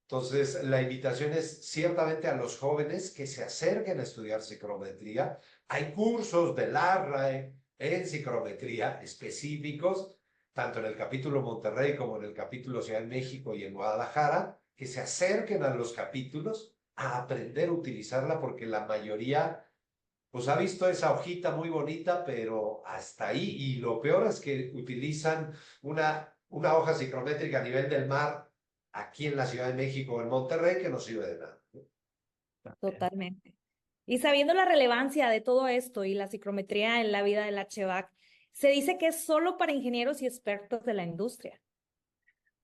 Entonces, la invitación es ciertamente a los jóvenes que se acerquen a estudiar psicometría. Hay cursos de la RAE en psicometría específicos, tanto en el capítulo Monterrey como en el capítulo Ciudad de México y en Guadalajara, que se acerquen a los capítulos a aprender a utilizarla, porque la mayoría pues ha visto esa hojita muy bonita, pero hasta ahí. Y lo peor es que utilizan una hoja psicométrica a nivel del mar aquí en la Ciudad de México o en Monterrey que no sirve de nada. Totalmente. Y sabiendo la relevancia de todo esto y la psicometría en la vida del HVAC, se dice que es solo para ingenieros y expertos de la industria.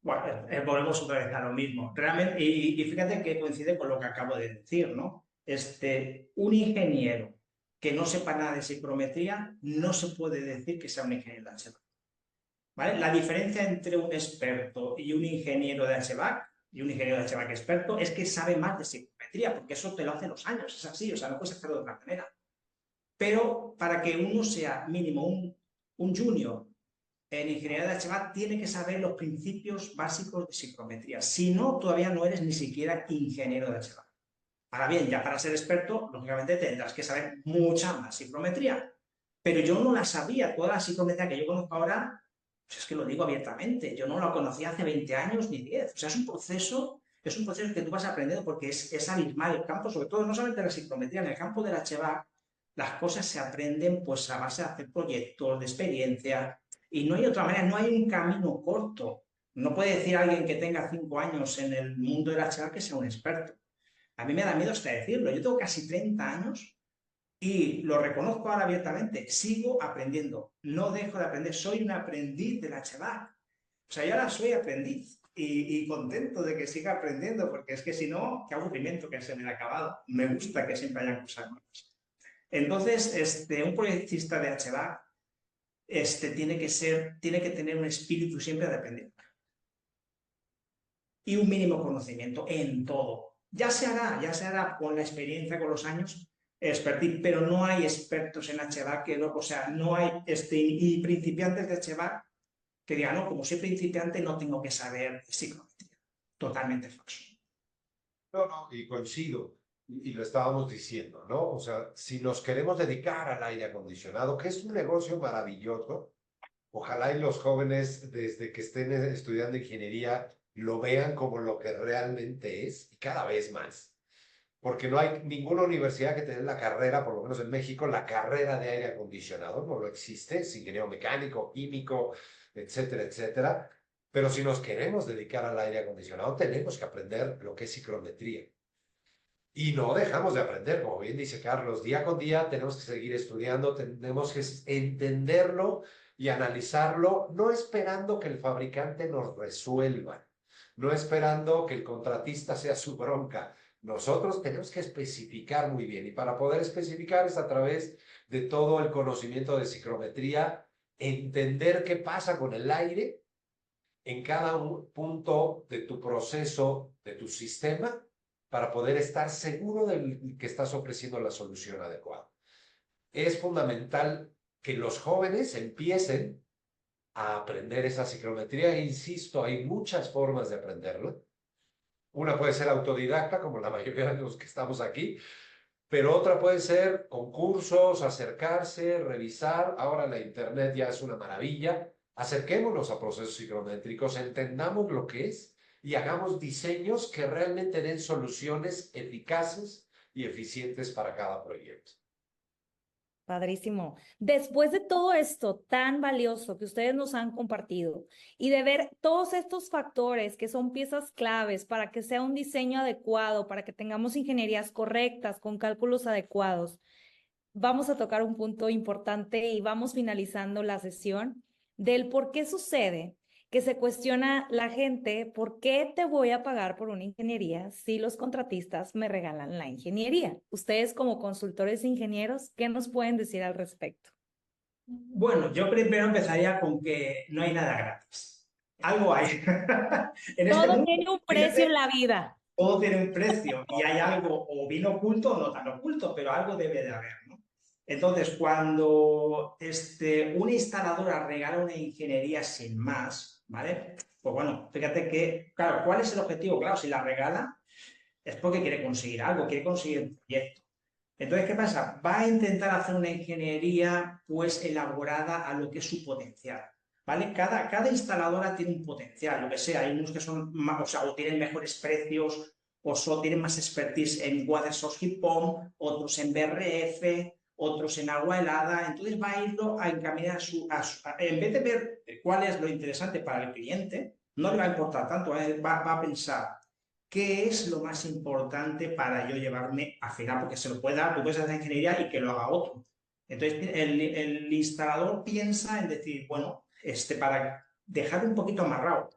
Bueno, volvemos otra vez a lo mismo. Realmente, y fíjate que coincide con lo que acabo de decir, ¿no? Un ingeniero que no sepa nada de psicometría no se puede decir que sea un ingeniero de HVAC. ¿Vale? La diferencia entre un experto y un ingeniero de HVAC y un ingeniero de HVAC experto es que sabe más de psicometría, porque eso te lo hace los años, es así, o sea, no puedes hacerlo de otra manera. Pero para que uno sea mínimo un junior en ingeniería de HVAC, tiene que saber los principios básicos de psicometría. Si no, todavía no eres ni siquiera ingeniero de HVAC. Ahora bien, ya para ser experto, lógicamente tendrás que saber mucha más psicometría. Pero yo no la sabía, toda la psicometría que yo conozco ahora, pues es que lo digo abiertamente, yo no la conocía hace 20 años ni 10. O sea, es un proceso que tú vas aprendiendo porque es abismal el campo, sobre todo no solamente de la psicometría, en el campo del HVAC, las cosas se aprenden pues a base de hacer proyectos, de experiencia, y no hay otra manera, no hay un camino corto. No puede decir alguien que tenga 5 años en el mundo del HVAC que sea un experto. A mí me da miedo hasta decirlo. Yo tengo casi 30 años y lo reconozco ahora abiertamente. Sigo aprendiendo. No dejo de aprender. Soy un aprendiz del HVAC. O sea, yo ahora soy aprendiz y contento de que siga aprendiendo, porque es que si no, qué aburrimiento que se me ha acabado. Me gusta que siempre hayan cosas nuevas. Entonces, un proyectista de HVAC tiene que tener un espíritu siempre de aprender y un mínimo conocimiento en todo. Ya se hará con la experiencia, con los años, expertise, pero no hay expertos en HVAC que no, o sea, no hay y principiantes de HVAC que digan, no, como soy principiante no tengo que saber psicometría. Totalmente falso. No, no, y coincido, y lo estábamos diciendo, ¿no? O sea, si nos queremos dedicar al aire acondicionado, que es un negocio maravilloso, ojalá y los jóvenes, desde que estén estudiando ingeniería, lo vean como lo que realmente es, y cada vez más. Porque no hay ninguna universidad que te dé la carrera, por lo menos en México, la carrera de aire acondicionado, no lo existe, es ingeniero mecánico, químico, etcétera, etcétera. Pero si nos queremos dedicar al aire acondicionado, tenemos que aprender lo que es psicometría. Y no dejamos de aprender, como bien dice Carlos, día con día tenemos que seguir estudiando, tenemos que entenderlo y analizarlo, no esperando que el fabricante nos resuelva, no esperando que el contratista sea su bronca. Nosotros tenemos que especificar muy bien, y para poder especificar es a través de todo el conocimiento de psicometría, entender qué pasa con el aire en cada punto de tu proceso, de tu sistema, para poder estar seguro de que estás ofreciendo la solución adecuada. Es fundamental que los jóvenes empiecen a aprender esa psicometría. Insisto, hay muchas formas de aprenderlo. Una puede ser autodidacta, como la mayoría de los que estamos aquí, pero otra puede ser con cursos, acercarse, revisar. Ahora la internet ya es una maravilla. Acerquémonos a procesos psicométricos, entendamos lo que es y hagamos diseños que realmente den soluciones eficaces y eficientes para cada proyecto. Padrísimo. Después de todo esto tan valioso que ustedes nos han compartido y de ver todos estos factores que son piezas claves para que sea un diseño adecuado, para que tengamos ingenierías correctas, con cálculos adecuados, vamos a tocar un punto importante y vamos finalizando la sesión del por qué sucede que se cuestiona la gente, ¿por qué te voy a pagar por una ingeniería si los contratistas me regalan la ingeniería? Ustedes como consultores ingenieros, ¿qué nos pueden decir al respecto? Bueno, yo primero empezaría con que no hay nada gratis. Algo hay. En este Todo mundo, tiene un precio en fíjate, la vida. todo tiene un precio y hay algo o bien oculto o no tan oculto, pero algo debe de haber, ¿no? Entonces, cuando una instaladora regala una ingeniería sin más, ¿vale? Pues bueno, fíjate que, claro, ¿cuál es el objetivo? Claro, si la regala es porque quiere conseguir algo, quiere conseguir un proyecto. Entonces, ¿qué pasa? Va a intentar hacer una ingeniería pues elaborada a lo que es su potencial, ¿vale? Cada instaladora tiene un potencial, lo que sea, hay unos que son más, o sea, o tienen mejores precios, o tienen más expertise en water source heat pump, otros en BRF, otros en agua helada, entonces va a irlo a encaminar en vez de ver cuál es lo interesante para el cliente, no le va a importar tanto, va a pensar, ¿qué es lo más importante para yo llevarme a final? Porque se lo puede dar, tú puedes hacer ingeniería y que lo haga otro. Entonces, el instalador piensa en decir, bueno, para dejar un poquito amarrado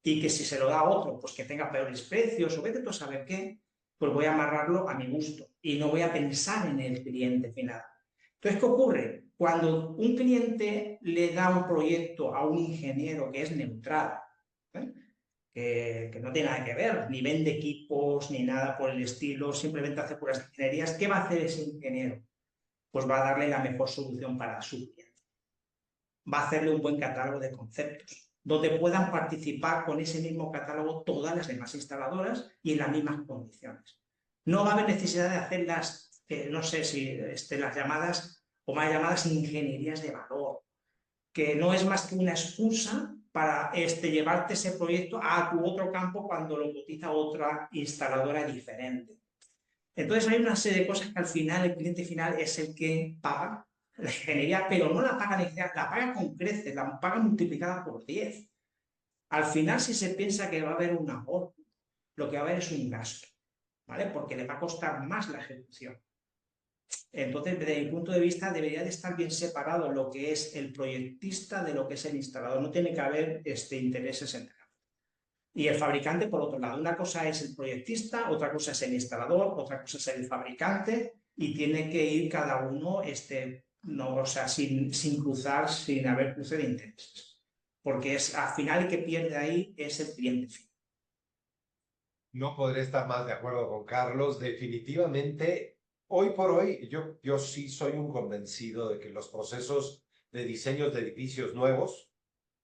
y que si se lo da a otro, pues que tenga peores precios o vete tú a saber qué, pues voy a amarrarlo a mi gusto y no voy a pensar en el cliente final. Entonces, ¿qué ocurre? Cuando un cliente le da un proyecto a un ingeniero que es neutral, ¿eh? que no tiene nada que ver, ni vende equipos, ni nada por el estilo, simplemente hace puras ingenierías. ¿Qué va a hacer ese ingeniero? Pues va a darle la mejor solución para su cliente. Va a hacerle un buen catálogo de conceptos, donde puedan participar con ese mismo catálogo todas las demás instaladoras y en las mismas condiciones. No va a haber necesidad de hacer no sé si las llamadas o más llamadas ingenierías de valor, que no es más que una excusa para llevarte ese proyecto a tu otro campo cuando lo cotiza otra instaladora diferente. Entonces hay una serie de cosas que al final el cliente final es el que paga la ingeniería, pero no la paga la ingeniería, la paga con creces, la paga multiplicada por 10. Al final, si se piensa que va a haber un ahorro, lo que va a haber es un gasto, ¿vale? Porque le va a costar más la ejecución. Entonces, desde mi punto de vista, debería de estar bien separado lo que es el proyectista de lo que es el instalador. No tiene que haber intereses entre ambos. Y el fabricante, por otro lado, una cosa es el proyectista, otra cosa es el instalador, otra cosa es el fabricante, y tiene que ir cada uno, no, o sea, sin cruzar, sin haber cruce de intereses. Porque al final el que pierde ahí es el cliente final. No podré estar más de acuerdo con Carlos. Definitivamente, hoy por hoy, yo sí soy un convencido de que los procesos de diseño de edificios nuevos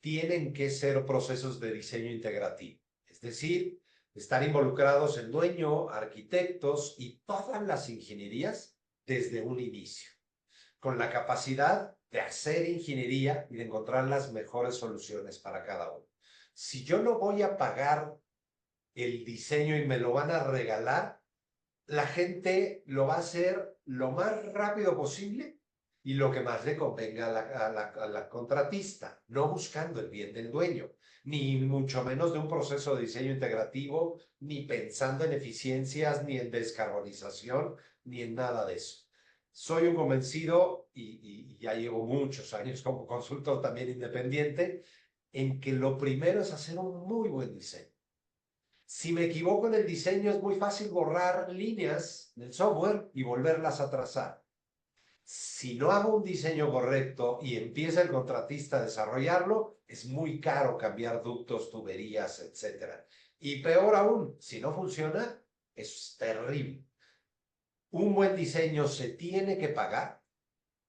tienen que ser procesos de diseño integrativo. Es decir, estar involucrados el dueño, arquitectos y todas las ingenierías desde un inicio, con la capacidad de hacer ingeniería y de encontrar las mejores soluciones para cada uno. Si yo no voy a pagar el diseño y me lo van a regalar, la gente lo va a hacer lo más rápido posible y lo que más le convenga a la contratista, no buscando el bien del dueño, ni mucho menos de un proceso de diseño integrativo, ni pensando en eficiencias, ni en descarbonización, ni en nada de eso. Soy un convencido, y ya llevo muchos años como consultor también independiente, en que lo primero es hacer un muy buen diseño. Si me equivoco en el diseño, es muy fácil borrar líneas del software y volverlas a trazar. Si no hago un diseño correcto y empieza el contratista a desarrollarlo, es muy caro cambiar ductos, tuberías, etc. Y peor aún, si no funciona, es terrible. Un buen diseño se tiene que pagar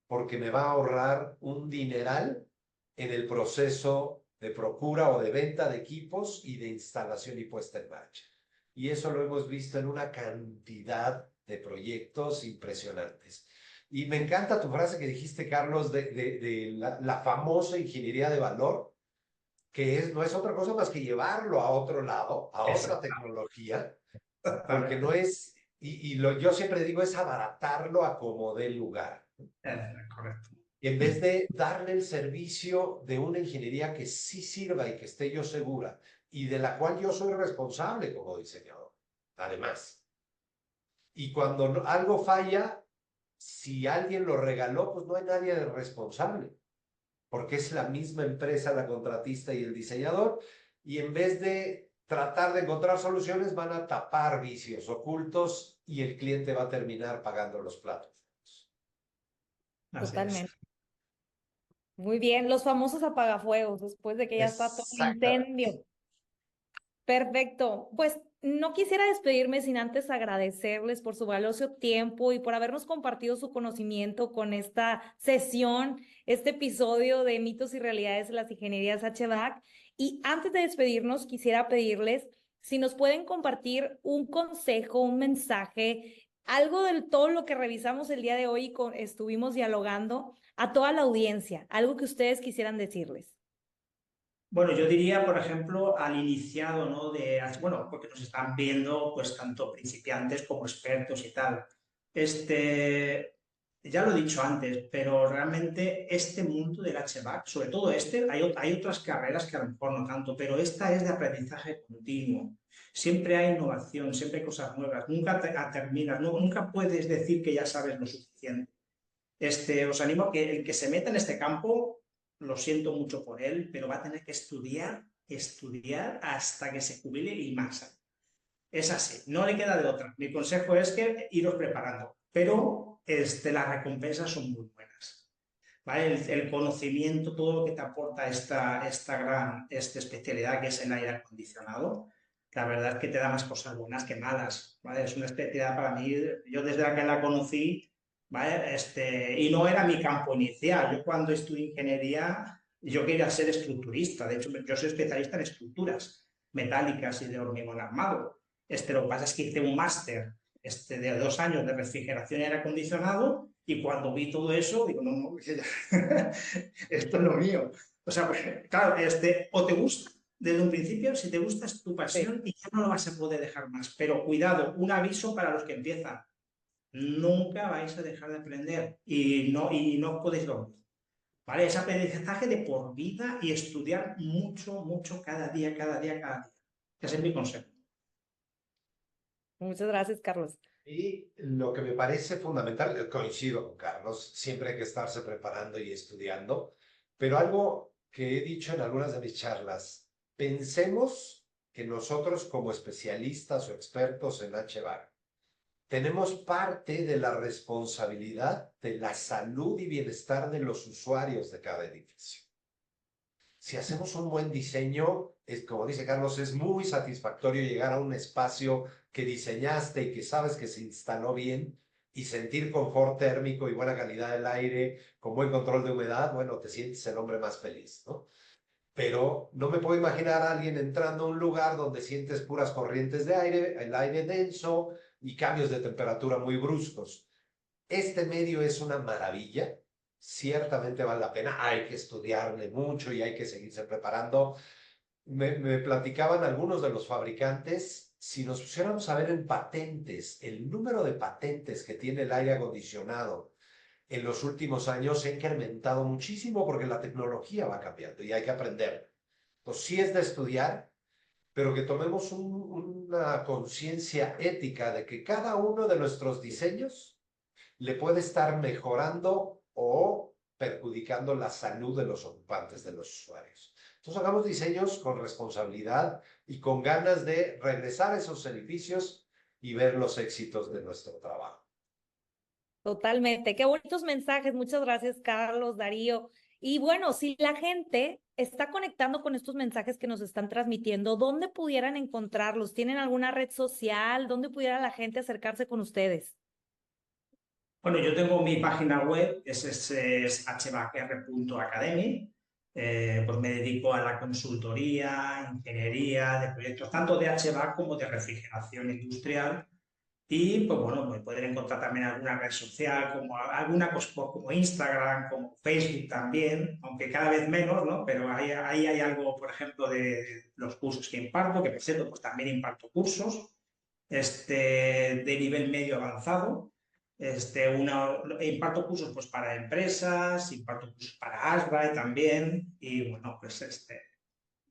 porque me va a ahorrar un dineral en el proceso de procura o de venta de equipos y de instalación y puesta en marcha. Y eso lo hemos visto en una cantidad de proyectos impresionantes. Y me encanta tu frase que dijiste, Carlos, de la famosa ingeniería de valor, que no es otra cosa más que llevarlo a otro lado, a otra tecnología, porque no es, yo siempre digo, es abaratarlo a como dé lugar. Correcto. En vez de darle el servicio de una ingeniería que sí sirva y que esté yo segura y de la cual yo soy responsable como diseñador, además. Y cuando algo falla, si alguien lo regaló, pues no hay nadie responsable, porque es la misma empresa, la contratista y el diseñador, y en vez de tratar de encontrar soluciones, van a tapar vicios ocultos y el cliente va a terminar pagando los platos. Así es. Totalmente. Muy bien, los famosos apagafuegos, después de que ya está todo el Exactamente. incendio. Perfecto. Pues no quisiera despedirme sin antes agradecerles por su valioso tiempo y por habernos compartido su conocimiento con esta sesión, este episodio de mitos y realidades de las ingenierías HVAC. Y antes de despedirnos, quisiera pedirles si nos pueden compartir un consejo, un mensaje, algo de todo lo que revisamos el día de hoy y estuvimos dialogando a toda la audiencia, algo que ustedes quisieran decirles. Bueno, yo diría, por ejemplo, al iniciado, ¿no? Bueno, porque nos están viendo, pues, tanto principiantes como expertos y tal. Ya lo he dicho antes, pero realmente este mundo del HVAC, sobre todo hay otras carreras que a lo mejor no tanto, pero esta es de aprendizaje continuo. Siempre hay innovación, siempre hay cosas nuevas, nunca terminas, nunca puedes decir que ya sabes lo suficiente. Os animo a que el que se meta en este campo, lo siento mucho por él, pero va a tener que estudiar hasta que se jubile y más. Es así, no le queda de otra. Mi consejo es que iros preparando, pero las recompensas son muy buenas. ¿Vale? El conocimiento, todo lo que te aporta esta gran especialidad que es el aire acondicionado, la verdad es que te da más cosas buenas que malas. ¿Vale? Es una especialidad para mí, yo desde que la conocí, ¿vale? Y no era mi campo inicial. Yo cuando estudié ingeniería, yo quería ser estructurista. De hecho, yo soy especialista en estructuras metálicas y de hormigón armado. Lo que pasa es que hice un máster de 2 años de refrigeración y aire acondicionado y cuando vi todo eso, digo, no, no, esto es lo mío. O sea, pues, claro, o te gusta desde un principio, si te gusta es tu Sí. pasión y ya no lo vas a poder dejar más. Pero cuidado, un aviso para los que empiezan. Nunca vais a dejar de aprender y no podéis dormir. ¿Vale? Es aprendizaje de por vida y estudiar mucho, mucho cada día, cada día, cada día. Ese es mi consejo. Muchas gracias, Carlos. Y lo que me parece fundamental, coincido con Carlos, siempre hay que estarse preparando y estudiando, pero algo que he dicho en algunas de mis charlas, pensemos que nosotros como especialistas o expertos en HVAC tenemos parte de la responsabilidad de la salud y bienestar de los usuarios de cada edificio. Si hacemos un buen diseño, es, como dice Carlos, es muy satisfactorio llegar a un espacio que diseñaste y que sabes que se instaló bien y sentir confort térmico y buena calidad del aire, con buen control de humedad, bueno, te sientes el hombre más feliz, ¿no? Pero no me puedo imaginar a alguien entrando a un lugar donde sientes puras corrientes de aire, el aire denso y cambios de temperatura muy bruscos. Este medio es una maravilla, ciertamente vale la pena, hay que estudiarle mucho y hay que seguirse preparando. Me platicaban algunos de los fabricantes, si nos pusiéramos a ver en patentes, el número de patentes que tiene el aire acondicionado en los últimos años se ha incrementado muchísimo porque la tecnología va cambiando y hay que aprender. Pues sí es de estudiar, pero que tomemos una conciencia ética de que cada uno de nuestros diseños le puede estar mejorando o perjudicando la salud de los ocupantes, de los usuarios. Entonces hagamos diseños con responsabilidad y con ganas de regresar a esos edificios y ver los éxitos de nuestro trabajo. Totalmente. Qué bonitos mensajes. Muchas gracias, Carlos, Darío. Y bueno, si la gente está conectando con estos mensajes que nos están transmitiendo, ¿dónde pudieran encontrarlos? ¿Tienen alguna red social? ¿Dónde pudiera la gente acercarse con ustedes? Bueno, yo tengo mi página web, es hvacr.academy. Pues me dedico a la consultoría, ingeniería de proyectos, tanto de HVAC como de refrigeración industrial. Y pues bueno, me pueden encontrar también en alguna red social, como alguna cosa como Instagram, como Facebook también, aunque cada vez menos, ¿no? Pero ahí hay algo, por ejemplo, de los cursos que imparto, que por cierto, pues también imparto cursos de nivel medio avanzado. Imparto cursos pues, para empresas, imparto cursos para ASRAE también, y bueno, pues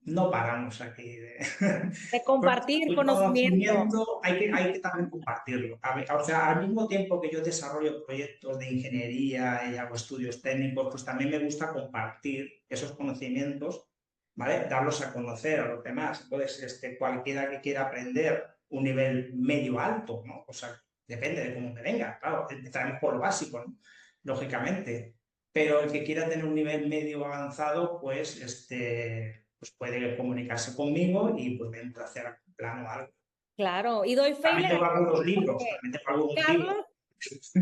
no paramos aquí de... De Porque compartir el conocimiento. conocimiento hay que también compartirlo. O sea, al mismo tiempo que yo desarrollo proyectos de ingeniería y hago estudios técnicos, pues también me gusta compartir esos conocimientos, ¿vale? Darlos a conocer a los demás. Entonces, cualquiera que quiera aprender un nivel medio alto, ¿no? O sea, depende de cómo me venga. Claro, empezaremos por lo básico, ¿no? Lógicamente. pero el que quiera tener un nivel medio avanzado, pues, pues puede comunicarse conmigo y pues vamos a hacer un plan o algo. Claro, y doy fe y También le tengo algunos libros, porque también tengo algunos libros.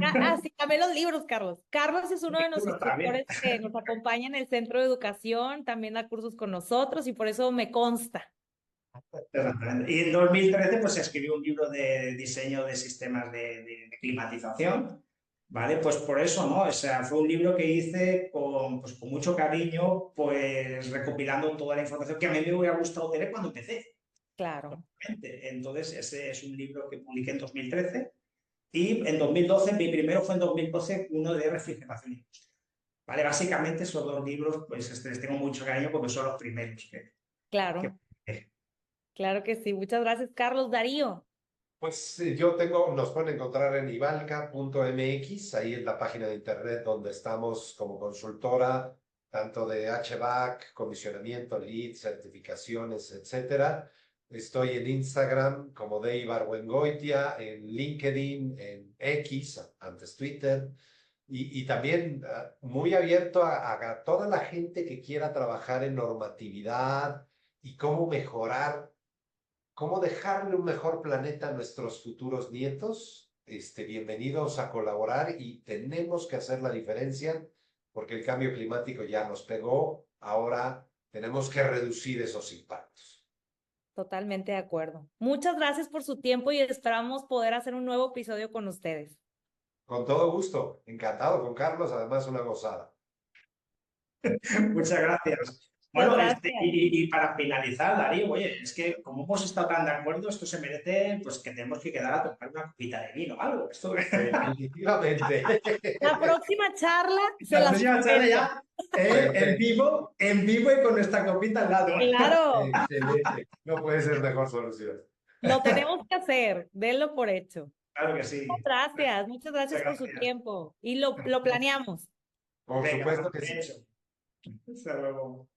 Carlos, sí, también los libros, Carlos. Carlos es uno de nuestros También. tutores que nos acompaña en el centro de educación, también da cursos con nosotros y por eso me consta. Exactamente. Y en 2013 pues se escribió un libro de diseño de sistemas de climatización, ¿vale? Pues por eso, ¿no? O sea, fue un libro que hice pues, con mucho cariño, pues recopilando toda la información que a mí me hubiera gustado tener cuando empecé. Claro. Entonces, ese es un libro que publiqué en 2013 y en 2012, mi primero fue en 2012, uno de refrigeración industrial. ¿Vale? Básicamente esos dos libros, pues les tengo mucho cariño porque son los primeros que Claro, claro que sí. Muchas gracias, Carlos. Darío. Pues nos pueden encontrar en ivalca.mx, ahí en la página de internet donde estamos como consultora, tanto de HVAC, comisionamiento, leads, certificaciones, etcétera. Estoy en Instagram como Dave Argüengoitia, en LinkedIn, en X, antes Twitter, y también muy abierto a toda la gente que quiera trabajar en normatividad y cómo mejorar. ¿Cómo dejarle un mejor planeta a nuestros futuros nietos? Bienvenidos a colaborar y tenemos que hacer la diferencia porque el cambio climático ya nos pegó. Ahora tenemos que reducir esos impactos. Totalmente de acuerdo. Muchas gracias por su tiempo y esperamos poder hacer un nuevo episodio con ustedes. Con todo gusto. Encantado con Carlos. Además, una gozada. Muchas gracias. Muchas Bueno, gracias. y para finalizar, Darío, oye, es que como hemos estado tan de acuerdo, esto se merece, pues que tenemos que quedar a tomar una copita de vino o algo. Esto... Definitivamente. La próxima charla se La la próxima charla suspendo. ya Perfecto. en vivo y con nuestra copita al lado. Claro, Excelente. No puede ser mejor solución. lo tenemos que hacer. Denlo por hecho. Claro que sí. Muchas gracias Muchas por su gracias. tiempo. Y lo planeamos. Por Venga, supuesto que sí. hecho. Hasta luego.